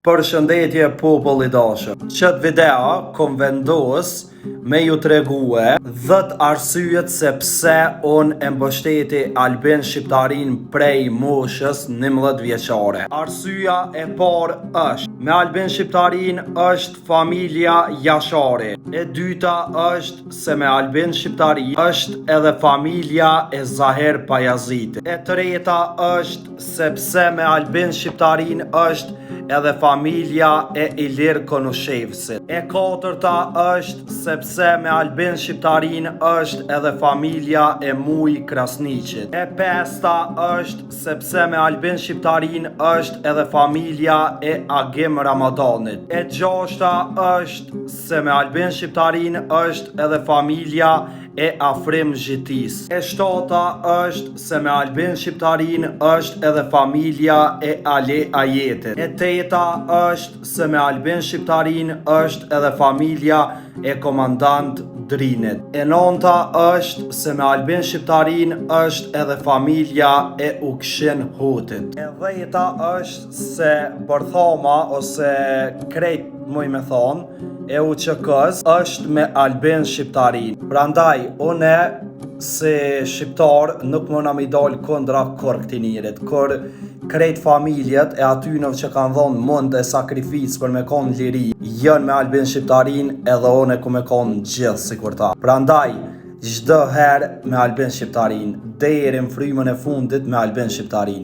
Përshëndetje popull i dashur. Qët video kom vendos me ju tregue 10 arsyet se pse unë e mbështeti Albin Shqiptarin prej moshës 11 vjeçare. Arsyeja e parë është me Albin Shqiptarin është familja Jashari. E dyta është se me Albin Shqiptarin është edhe familja e Zaher Pajazitit. E treta është sepse me Albin Shqiptarin është edhe familja e Ilir Konushevsit. E katërta është sepse me Albin Shqiptarin është edhe familja e Muj Krasniqit. E pesta është sepse me Albin Shqiptarin është edhe familja e Agim Ramadanit. E gjashta është se me Albin Shqiptarin është edhe familja e Afrim Zhitis. E shtata është se me Albin Shqiptarin është edhe familja e Ale Ajetit. E teta është se me Albin Shqiptarin është edhe familja e Komandant Drinit. E nonta është se me Albin Shqiptarin është edhe familja e Ukshin Hutit. E dhejta është se Bërthama ose krejt muj me thonë e UÇK-s është me Albin Shqiptarin. Prandaj, une si shqiptar nuk mëna mi dal kundra kur këti njerit, kur krejt familjet e atynëve që kanë dhonë mund e sakrificë për me konë liri, jën me Albin Shqiptarin edhe une ku me konë gjithë si kur ta. Prandaj, çdo herë me Albin Shqiptarin, deri në frymën e fundit me Albin Shqiptarin.